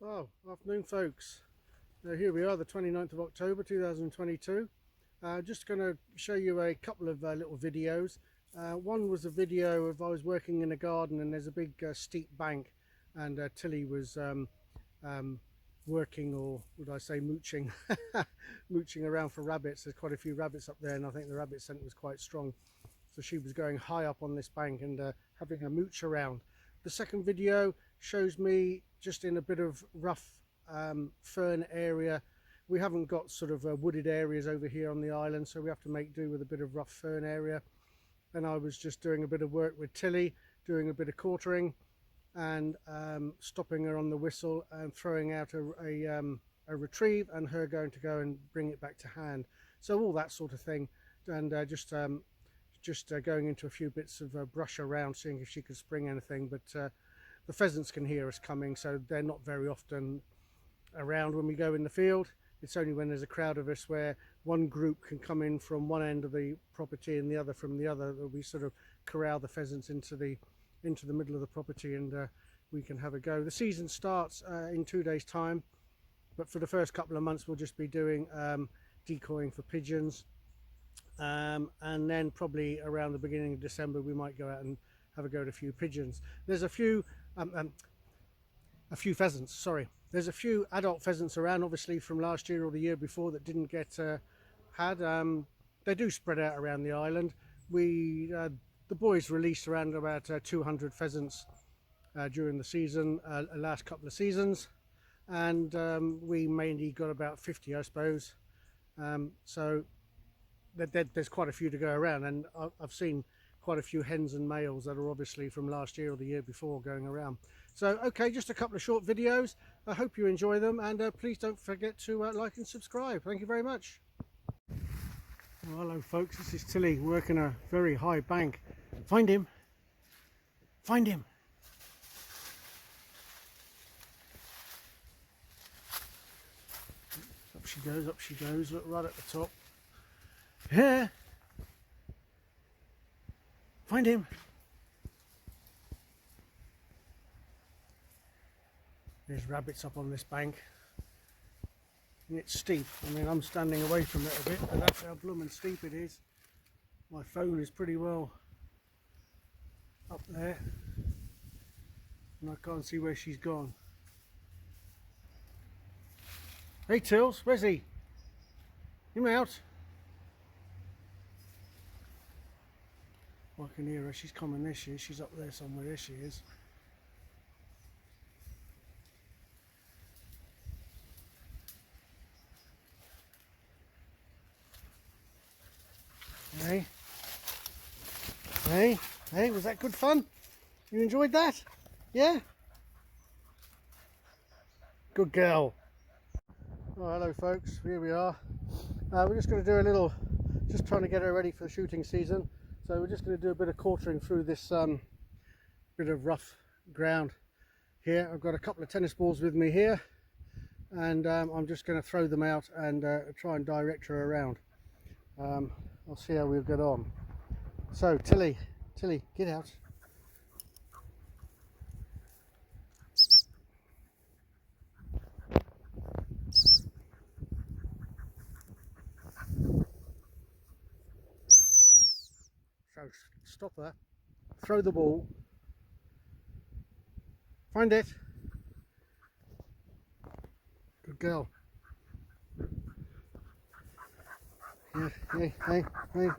Oh, afternoon folks. Here we are, the 29th of October 2022. Just going to show you a couple of little videos. One was a video of I was working in a garden and there's a big steep bank, and Tilly was working, or would I say mooching, mooching around for rabbits. There's quite a few rabbits up there and I think the rabbit scent was quite strong. So she was going high up on this bank and having a mooch around. The second video shows me just in a bit of rough fern area. We haven't got sort of wooded areas over here on the island, so we have to make do with a bit of rough fern area. And I was just doing a bit of work with Tilly, doing a bit of quartering and stopping her on the whistle and throwing out a retrieve, and her going to go and bring it back to hand. So all that sort of thing, and just going into a few bits of brush around, seeing if she could spring anything. But the pheasants can hear us coming, so they're not very often around when we go in the field. It's only when there's a crowd of us where one group can come in from one end of the property and the other from the other, that we sort of corral the pheasants into the middle of the property, and we can have a go. The season starts in 2 days time, but for the first couple of months we'll just be doing decoying for pigeons, and then probably around the beginning of December we might go out and have a go at a few pigeons. There's a few pheasants, sorry. There's a few adult pheasants around, obviously from last year or the year before, that didn't get had. They do spread out around the island. The boys released around about 200 pheasants during the season, last couple of seasons, and we mainly got about 50, I suppose. So there's quite a few to go around, and I've seen quite a few hens and males that are obviously from last year or the year before going around. So okay, just a couple of short videos. I hope you enjoy them, and please don't forget to like and subscribe. Thank you very much. Well, hello folks, this is Tilly working a very high bank. Find him, find him. Up she goes, look, right at the top. Yeah, find him. There's rabbits up on this bank. And it's steep. I mean, I'm standing away from it a bit, but that's how blooming steep it is. My phone is pretty well up there, and I can't see where she's gone. Hey Tills, where's he? Him out. Oh, I can hear her. She's coming. There she is. She's up there somewhere. There she is. Hey, hey, hey, was that good fun? You enjoyed that? Yeah? Good girl. Oh, hello folks, here we are. We're just going to do a little, just trying to get her ready for the shooting season. So we're just going to do a bit of quartering through this bit of rough ground here. I've got a couple of tennis balls with me here, and I'm just going to throw them out and try and direct her around. I'll see how we'll get on. So Tilly, get out. So stop her, throw the ball, find it. Good girl. Yeah, hey,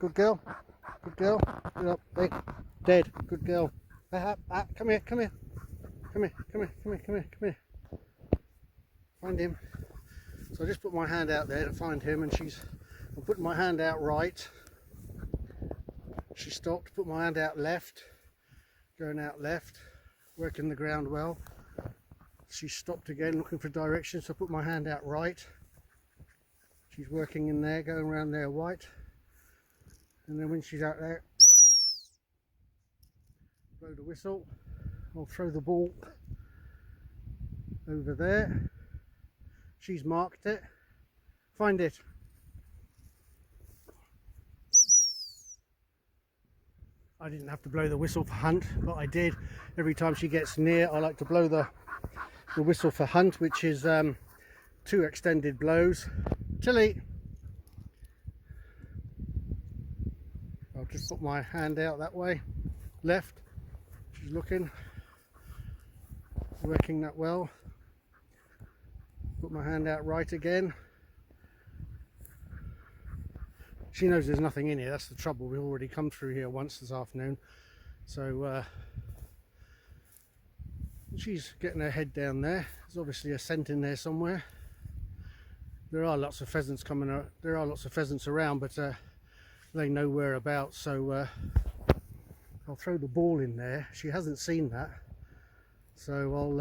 good girl. Good girl. Get up, hey, dead. Good girl. Come here. Come here. Find him. So I just put my hand out there to find him, and I'm putting my hand out right. She stopped, put my hand out left, going out left, working the ground well. She stopped again, looking for direction, so I put my hand out right. She's working in there, going around there white, and then when she's out there, blow the whistle. I'll throw the ball over there. She's marked it. Find it. I didn't have to blow the whistle for hunt, but I did. Every time she gets near, I like to blow the the whistle for hunt, which is 2 extended blows. Tilly, I'll just put my hand out that way, left. She's looking, working that well. Put my hand out right again. She knows there's nothing in here, that's the trouble. We've already come through here once this afternoon. So she's getting her head down there. There's obviously a scent in there somewhere. There are lots of pheasants coming out. There are lots of pheasants around, but they know whereabouts. So I'll throw the ball in there. She hasn't seen that, so I'll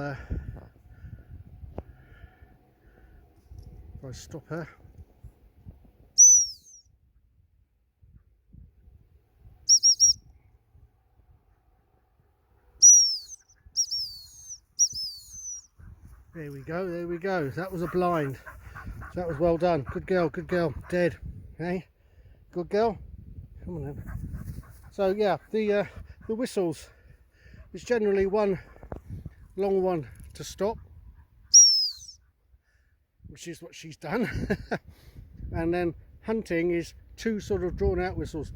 if I stop her. There we go, there we go. That was a blind. That was well done. Good girl, good girl. Dead. Hey? Good girl. Come on then. So yeah, the whistles. It's generally one long one to stop, which is what she's done. And then hunting is 2 sort of drawn out whistles.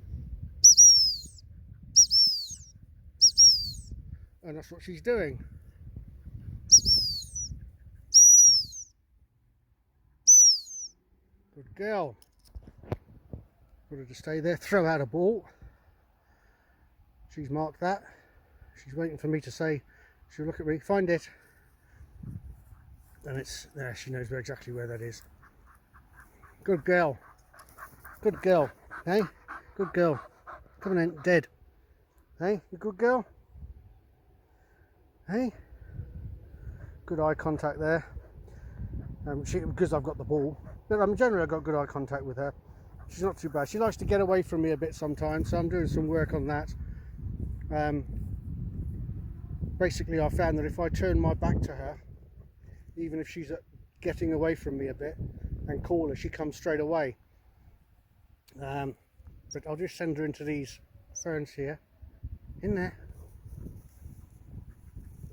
And that's what she's doing. Good girl. Got her to stay there. Throw out a ball. She's marked that. She's waiting for me to say. She'll look at me. Find it. And it's there. She knows exactly where that is. Good girl. Good girl. Hey? Good girl. Come on in. Dead. Hey? You good girl? Hey? Good eye contact there. Because I've got the ball. But generally I've got good eye contact with her. She's not too bad. She likes to get away from me a bit sometimes, so I'm doing some work on that. Basically I found that if I turn my back to her, even if she's getting away from me a bit, and call her, she comes straight away. But I'll just send her into these ferns here. In there.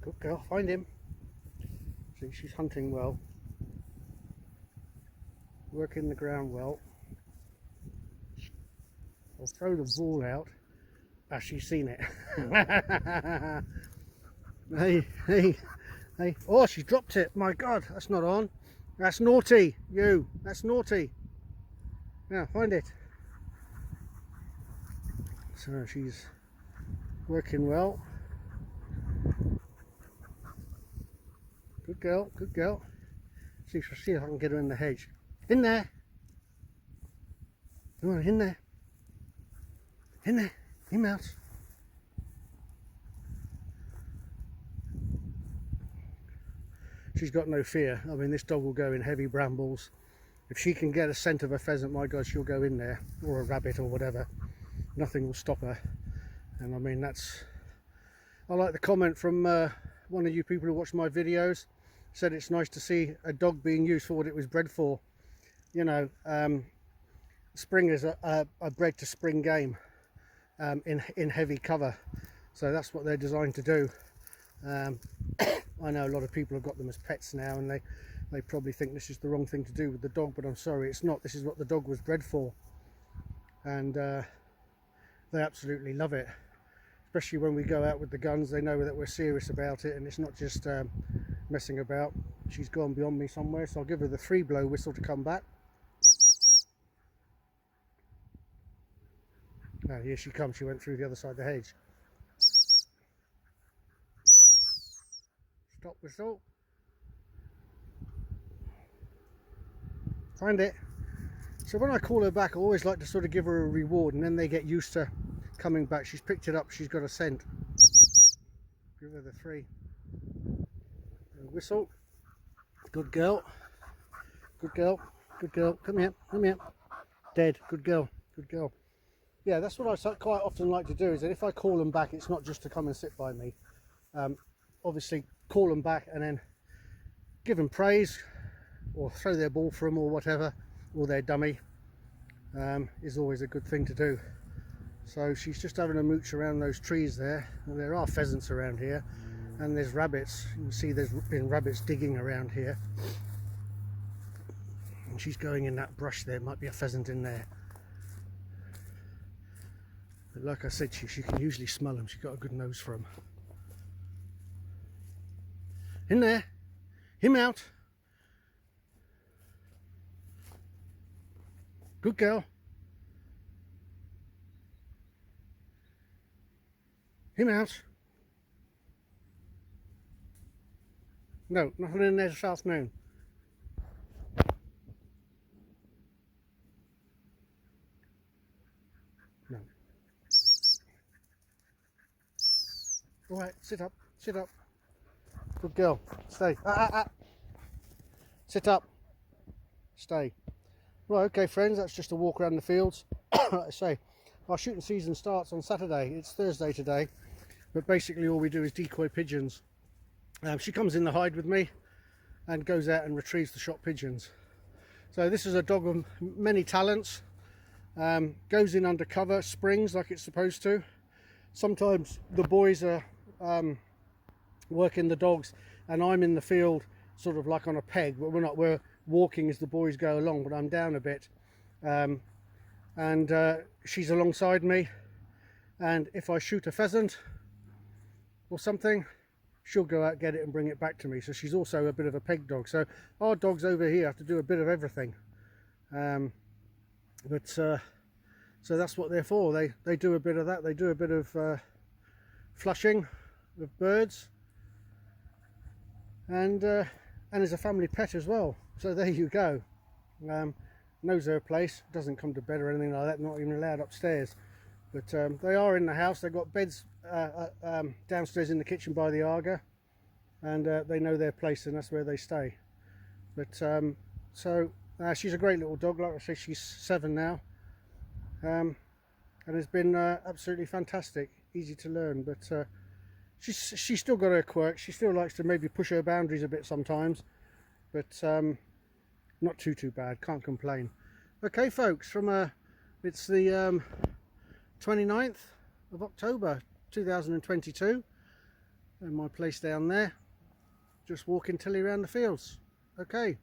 Good girl, find him. See, she's hunting well. Working the ground well. I'll throw the ball out. Ah, she's seen it. Hey, hey, hey. Oh, she's dropped it. My God, that's not on. That's naughty. You, that's naughty. Now, find it. So she's working well. Good girl, good girl. See if I can get her in the hedge. In there. Come on, in there. In there. In mouse. She's got no fear. I mean, this dog will go in heavy brambles. If she can get a scent of a pheasant, my God, she'll go in there, or a rabbit or whatever. Nothing will stop her. And I mean, I like the comment from one of you people who watch my videos. Said it's nice to see a dog being used for what it was bred for. You know, springers are bred to spring game in heavy cover, so that's what they're designed to do. I know a lot of people have got them as pets now, and they probably think this is the wrong thing to do with the dog, but I'm sorry, it's not. This is what the dog was bred for, and they absolutely love it. Especially when we go out with the guns, they know that we're serious about it, and it's not just messing about. She's gone beyond me somewhere, so I'll give her the 3-blow whistle to come back. Oh, here she comes. She went through the other side of the hedge. Stop whistle. Find it. So when I call her back, I always like to sort of give her a reward, and then they get used to coming back. She's picked it up. She's got a scent. Give her the 3. Whistle. Good girl. Good girl. Good girl. Come here. Come here. Dead. Good girl. Good girl. Yeah, that's what I quite often like to do, is that if I call them back, it's not just to come and sit by me. Obviously, call them back and then give them praise, or throw their ball for them, or whatever, or their dummy, is always a good thing to do. So she's just having a mooch around those trees there. Well, there are pheasants around here. and there's rabbits. You can see there's been rabbits digging around here, and she's going in that brush there. Might be a pheasant in there, but like I said, she can usually smell them. She's got a good nose for them. In there, him out. Good girl. Him out. No, nothing in there this afternoon. No. All right, sit up, sit up. Good girl. Stay. Sit up. Stay. Right, okay, friends, that's just a walk around the fields. Like I say, our shooting season starts on Saturday. It's Thursday today, but basically all we do is decoy pigeons. She comes in the hide with me and goes out and retrieves the shot pigeons. So this is a dog of many talents. Goes in undercover, springs like it's supposed to. Sometimes the boys are working the dogs and I'm in the field sort of like on a peg, but we're walking as the boys go along, but I'm down a bit. She's alongside me, and if I shoot a pheasant or something, she'll go out, get it and bring it back to me. So she's also a bit of a peg dog. So our dogs over here have to do a bit of everything. So that's what they're for. They do a bit of that. They do a bit of flushing of birds, and as a family pet as well. So there you go. Knows their place, doesn't come to bed or anything like that, not even allowed upstairs. But they are in the house. They've got beds downstairs in the kitchen by the Arga, and they know their place and that's where they stay. But she's a great little dog. Like I say, she's 7 now, and has been absolutely fantastic. Easy to learn, but she's still got her quirks. She still likes to maybe push her boundaries a bit sometimes, but not too bad. Can't complain. Okay, folks, it's the 29th of October 2022, and my place down there, just walking Tilly around the fields. Okay.